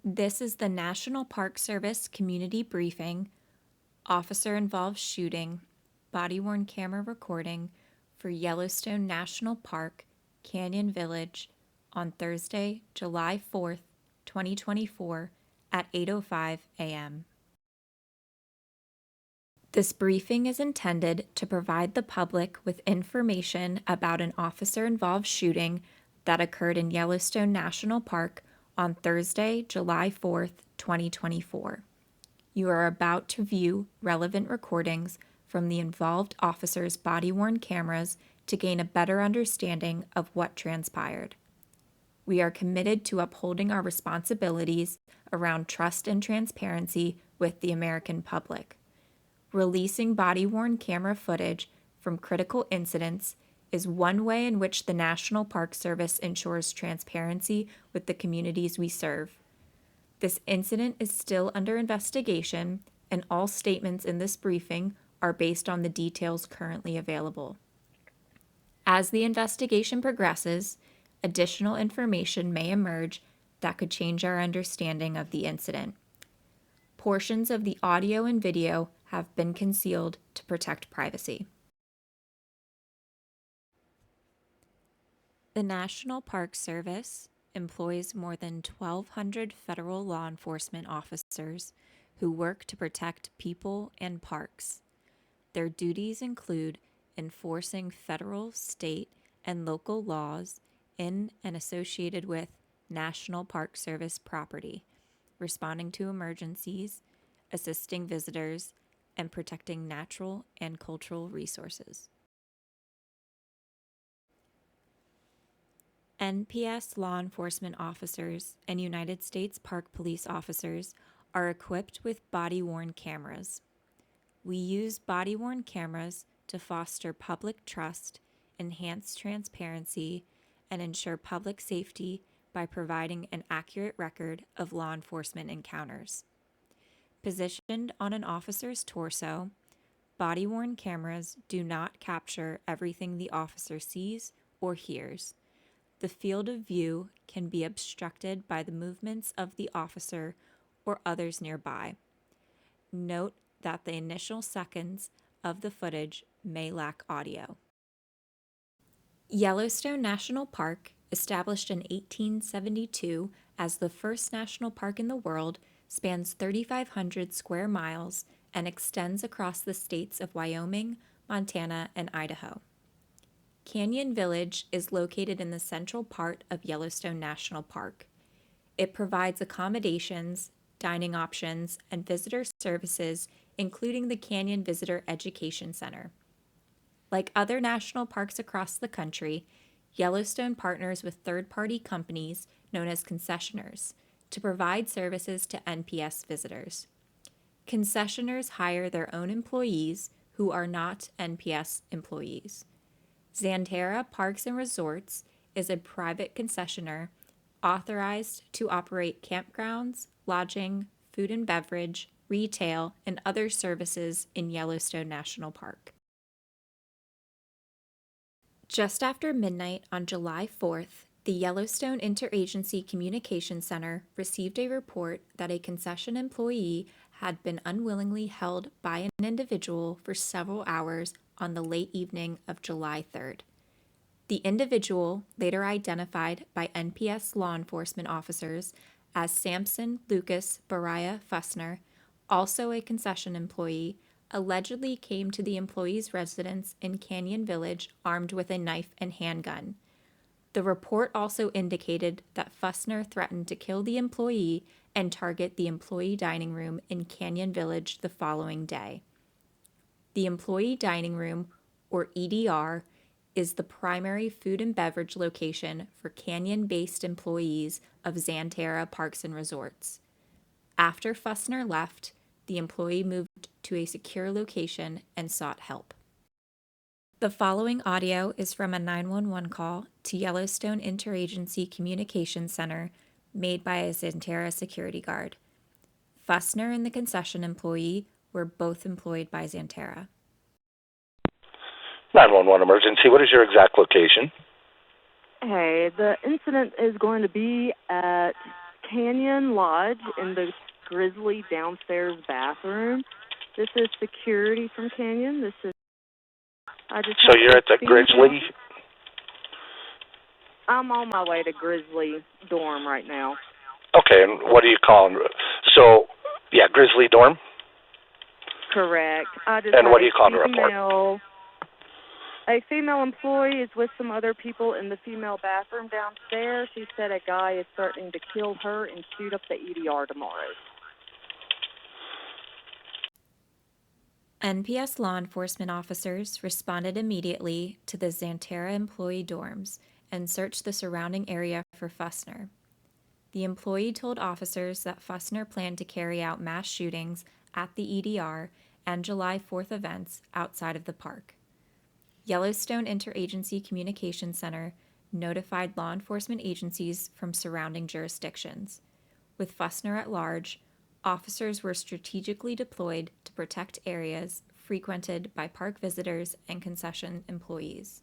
This is the National Park Service Community Briefing, Officer-Involved Shooting, Body-Worn Camera Recording for Yellowstone National Park, Canyon Village, on Thursday, July 4th, 2024, at 8:05 a.m. This briefing is intended to provide the public with information about an officer-involved shooting that occurred in Yellowstone National Park on Thursday, July 4th, 2024. You are about to view relevant recordings from the involved officers' body-worn cameras to gain a better understanding of what transpired. We are committed to upholding our responsibilities around trust and transparency with the American public. Releasing body-worn camera footage from critical incidents is one way in which the National Park Service ensures transparency with the communities we serve. This incident is still under investigation, and all statements in this briefing are based on the details currently available. As the investigation progresses, additional information may emerge that could change our understanding of the incident. Portions of the audio and video have been concealed to protect privacy. The National Park Service employs more than 1,200 federal law enforcement officers who work to protect people and parks. Their duties include enforcing federal, state, and local laws in and associated with National Park Service property, responding to emergencies, assisting visitors, and protecting natural and cultural resources. NPS law enforcement officers and United States Park Police officers are equipped with body-worn cameras. We use body-worn cameras to foster public trust, enhance transparency, and ensure public safety by providing an accurate record of law enforcement encounters. Positioned on an officer's torso, body-worn cameras do not capture everything the officer sees or hears. The field of view can be obstructed by the movements of the officer or others nearby. Note that the initial seconds of the footage may lack audio. Yellowstone National Park, established in 1872 as the first national park in the world, spans 3,500 square miles and extends across the states of Wyoming, Montana, and Idaho. Canyon Village is located in the central part of Yellowstone National Park. It provides accommodations, dining options, and visitor services, including the Canyon Visitor Education Center. Like other national parks across the country, Yellowstone partners with third-party companies known as concessioners to provide services to NPS visitors. Concessioners hire their own employees who are not NPS employees. Xanterra Parks and Resorts is a private concessioner authorized to operate campgrounds, lodging, food and beverage, retail, and other services in Yellowstone National Park. Just after midnight on July 4th, the Yellowstone Interagency Communication Center received a report that a concession employee had been unwillingly held by an individual for several hours on the late evening of July 3rd. The individual, later identified by NPS law enforcement officers as Samson Lucas Bariah Fussner, also a concession employee, allegedly came to the employee's residence in Canyon Village armed with a knife and handgun. The report also indicated that Fussner threatened to kill the employee and target the employee dining room in Canyon Village the following day. The employee dining room, or EDR, is the primary food and beverage location for Canyon-based employees of Xanterra Parks and Resorts. After Fussner left, the employee moved to a secure location and sought help. The following audio is from a 911 call to Yellowstone Interagency Communication Center made by a Xanterra security guard. Fussner and the concession employee were both employed by Xanterra. 911 emergency. What is your exact location? Hey, the incident is going to be at Canyon Lodge in the Grizzly downstairs bathroom. This is security from Canyon. So you're at the Grizzly? I'm on my way to Grizzly dorm right now. Okay, and what are you calling? So, yeah, Grizzly dorm? Correct. And what are you calling to report? A female employee is with some other people in the female bathroom downstairs. She said a guy is threatening to kill her and shoot up the EDR tomorrow. NPS law enforcement officers responded immediately to the Xanterra employee dorms and searched the surrounding area for Fussner. The employee told officers that Fussner planned to carry out mass shootings at the EDR and July 4th events outside of the park. Yellowstone Interagency Communication Center notified law enforcement agencies from surrounding jurisdictions. With Fussner at large, officers were strategically deployed to protect areas frequented by park visitors and concession employees.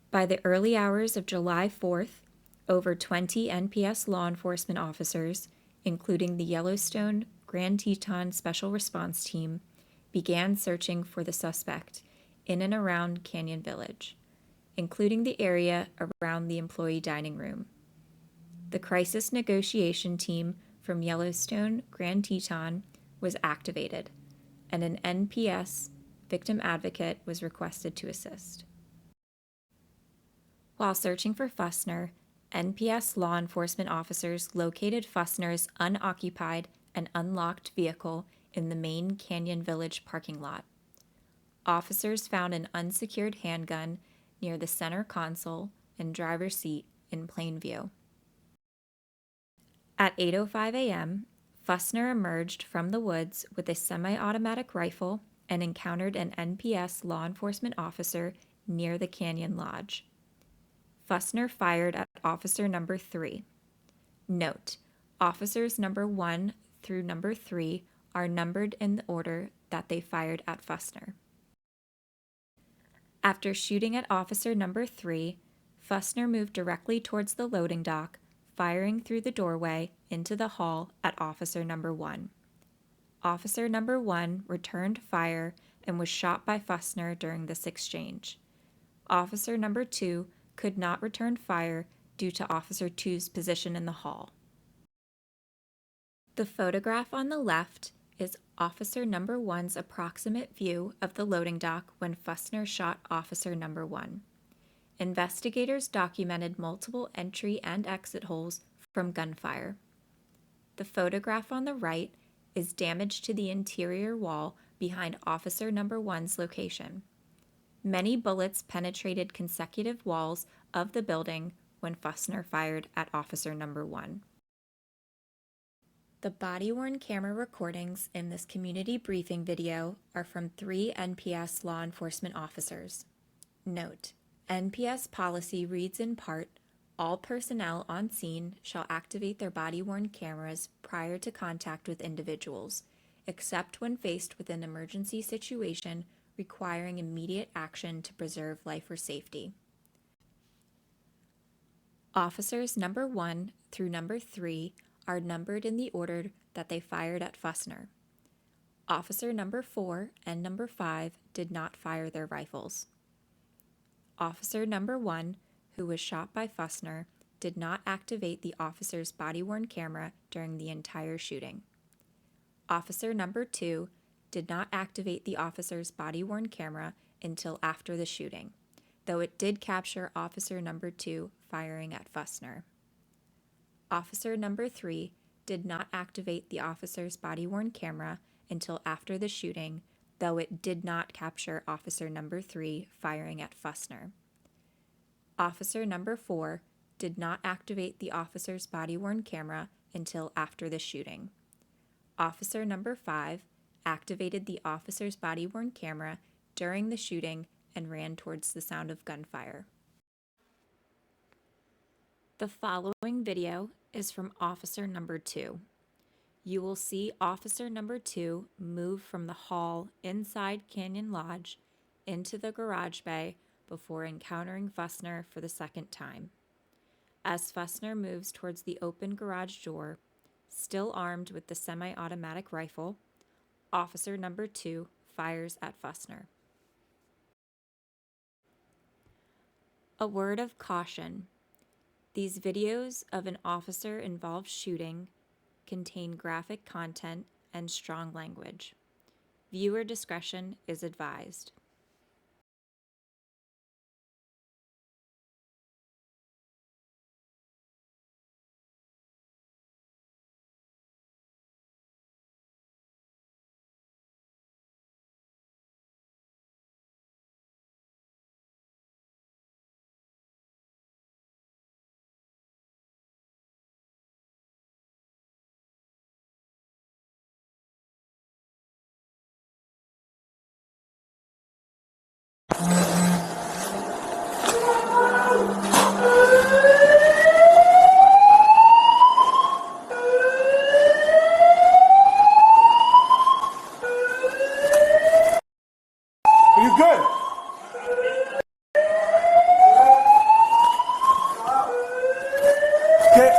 By the early hours of July 4th, over 20 NPS law enforcement officers, including the Yellowstone Grand Teton Special Response Team, began searching for the suspect in and around Canyon Village, including the area around the employee dining room. The crisis negotiation team from Yellowstone Grand Teton was activated, and an NPS victim advocate was requested to assist. While searching for Fussner, NPS law enforcement officers located Fussner's unoccupied and unlocked vehicle in the main Canyon Village parking lot. Officers found an unsecured handgun near the center console and driver's seat in plain view. At 8:05 a.m., Fussner emerged from the woods with a semi-automatic rifle and encountered an NPS law enforcement officer near the Canyon Lodge. Fussner fired at officer number 3. Note, officers number 1 through number 3 are numbered in the order that they fired at Fussner. After shooting at officer number 3, Fussner moved directly towards the loading dock, firing through the doorway into the hall at officer number 1. Officer number 1 returned fire and was shot by Fussner during this exchange. Officer number 2 could not return fire due to officer 2's position in the hall. The photograph on the left is officer number 1's approximate view of the loading dock when Fussner shot officer number 1. Investigators documented multiple entry and exit holes from gunfire. The photograph on the right is damage to the interior wall behind officer number 1's location. Many bullets penetrated consecutive walls of the building when Fussner fired at officer number 1. The body-worn camera recordings in this community briefing video are from 3 NPS law enforcement officers. Note, NPS policy reads in part, all personnel on scene shall activate their body-worn cameras prior to contact with individuals, except when faced with an emergency situation requiring immediate action to preserve life or safety. Officers number 1 through number 3 are numbered in the order that they fired at Fussner. Officer number 4 and number 5 did not fire their rifles. Officer number 1, who was shot by Fussner, did not activate the officer's body-worn camera during the entire shooting. Officer number 2 did not activate the officer's body-worn camera until after the shooting, though it did capture officer number 2 firing at Fussner. Officer number 3 did not activate the officer's body-worn camera until after the shooting, though it did not capture officer number 3 firing at Fussner. Officer number 4 did not activate the officer's body-worn camera until after the shooting. Officer number 5 activated the officer's body-worn camera during the shooting and ran towards the sound of gunfire. The following video is from officer number 2. You will see officer number 2 move from the hall inside Canyon Lodge into the garage bay before encountering Fussner for the second time. As Fussner moves towards the open garage door, still armed with the semi-automatic rifle, officer number 2 fires at Fussner. A word of caution. These videos of an officer-involved shooting contain graphic content and strong language. Viewer discretion is advised. Are you good? Okay.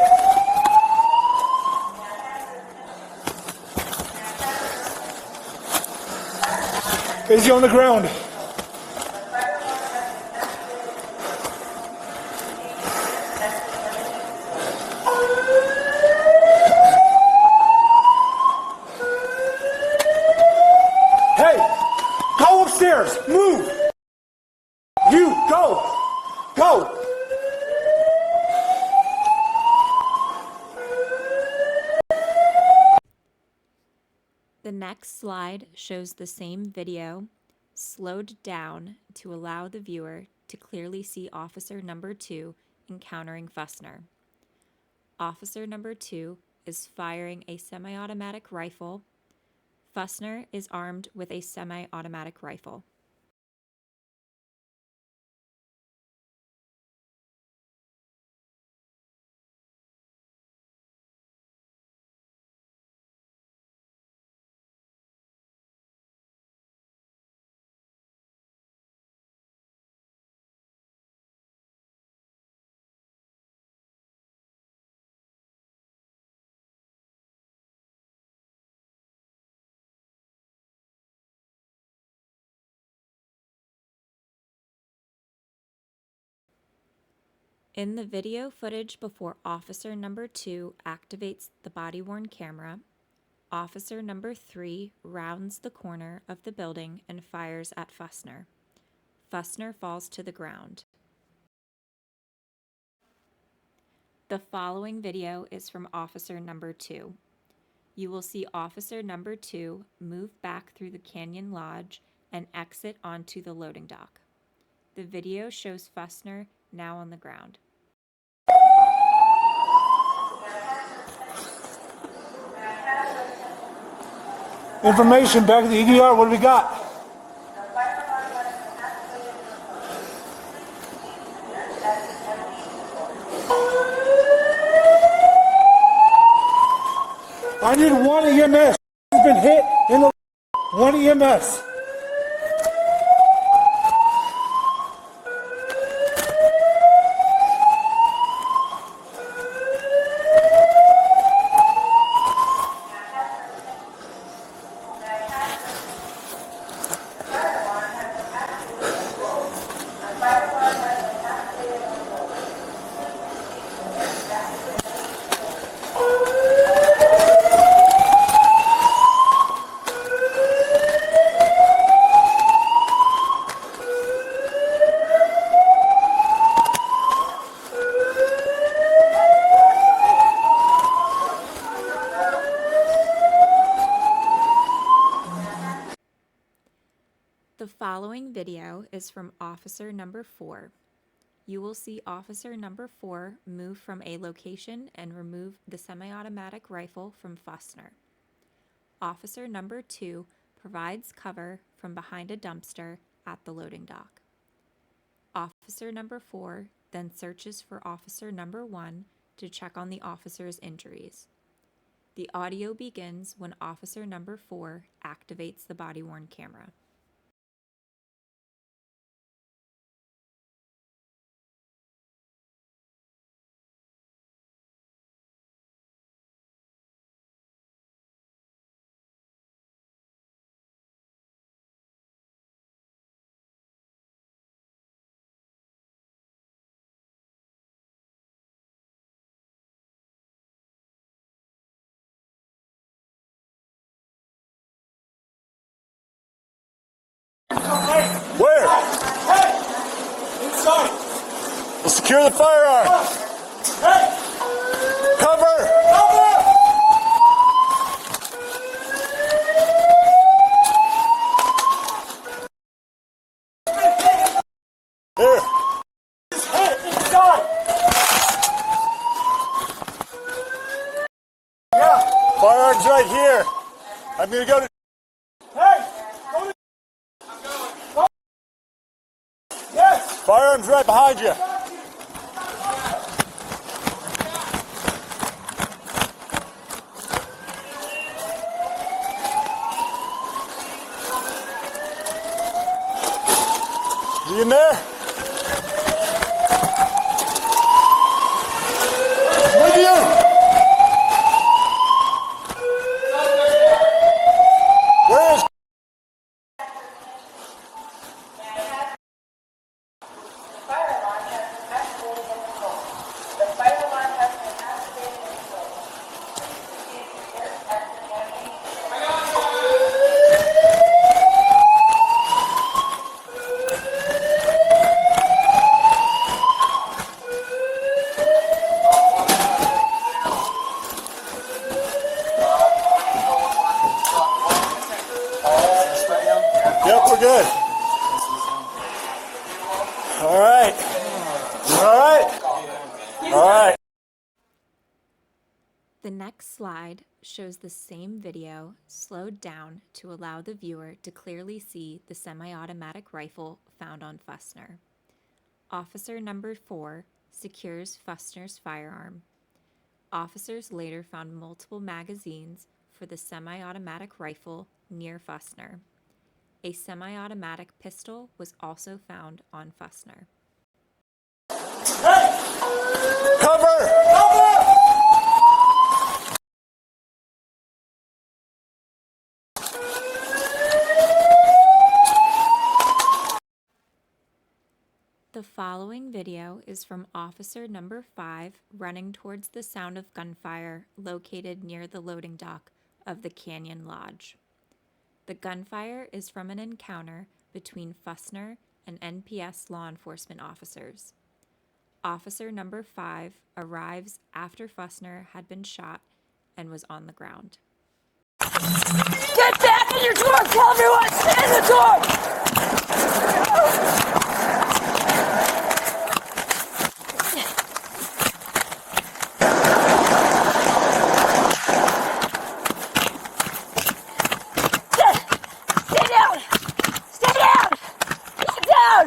Is he on the ground? Hey, go upstairs. Move. You go. Go. The next slide shows the same video, slowed down to allow the viewer to clearly see officer number 2 encountering Fussner. Officer number 2 is firing a semi-automatic rifle. Fussner is armed with a semi-automatic rifle. In the video footage before officer number 2 activates the body-worn camera, officer number 3 rounds the corner of the building and fires at Fussner. Fussner falls to the ground. The following video is from officer number 2. You will see officer number 2 move back through the canyon lodge and exit onto the loading dock. The video shows Fussner now on the ground. Information back at the EDR. What do we got? I need one EMS. He's been hit in the one EMS. The following video is from officer number 4. You will see officer number 4 move from a location and remove the semi-automatic rifle from Fussner. Officer number 2 provides cover from behind a dumpster at the loading dock. Officer number 4 then searches for officer number 1 to check on the officer's injuries. The audio begins when officer number 4 activates the body-worn camera. Secure the firearm. Hey! Cover! Cover! Here. Hey, inside! Yeah. Firearms right here. I'm gonna go to. Hey! Go to. Yes! Firearms right behind you. You in there? With you! Where is? Yep, we're good. All right. All right. All right. The next slide shows the same video slowed down to allow the viewer to clearly see the semi-automatic rifle found on Fussner. Officer number 4 secures Fussner's firearm. Officers later found multiple magazines for the semi-automatic rifle near Fussner. A semi-automatic pistol was also found on Fussner. Hey! Cover! Cover! The following video is from officer number 5 running towards the sound of gunfire located near the loading dock of the Canyon Lodge. The gunfire is from an encounter between Fussner and NPS law enforcement officers. Officer number 5 arrives after Fussner had been shot and was on the ground. Get back in your door! Tell everyone! Stay in the door! Stay down! Stay down! Get down!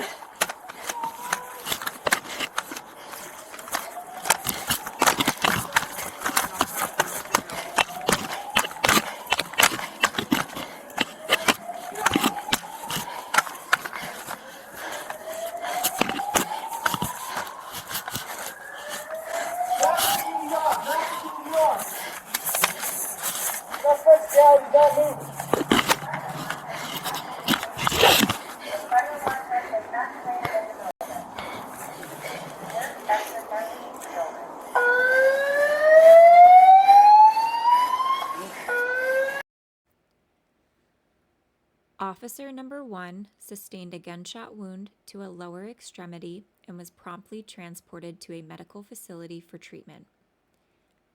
Officer number 1 sustained a gunshot wound to a lower extremity and was promptly transported to a medical facility for treatment.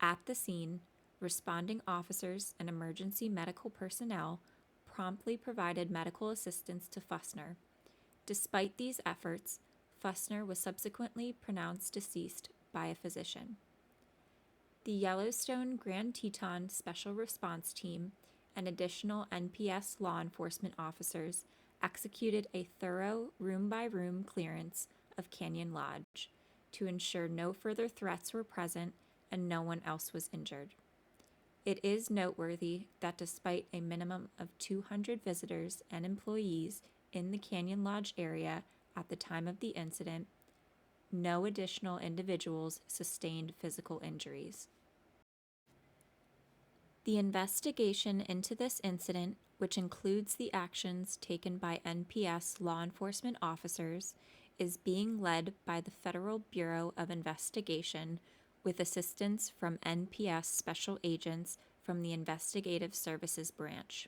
At the scene, responding officers and emergency medical personnel promptly provided medical assistance to Fussner. Despite these efforts, Fussner was subsequently pronounced deceased by a physician. The Yellowstone Grand Teton Special Response Team and additional NPS law enforcement officers executed a thorough room-by-room clearance of Canyon Lodge to ensure no further threats were present and no one else was injured. It is noteworthy that despite a minimum of 200 visitors and employees in the Canyon Lodge area at the time of the incident, no additional individuals sustained physical injuries. The investigation into this incident, which includes the actions taken by NPS law enforcement officers, is being led by the Federal Bureau of Investigation with assistance from NPS special agents from the Investigative Services Branch.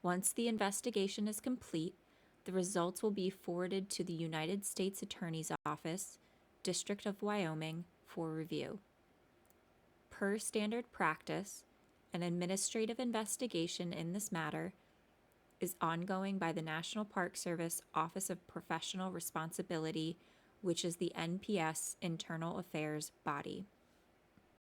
Once the investigation is complete, the results will be forwarded to the United States Attorney's Office, District of Wyoming, for review. Per standard practice, an administrative investigation in this matter is ongoing by the National Park Service Office of Professional Responsibility, which is the NPS internal affairs body.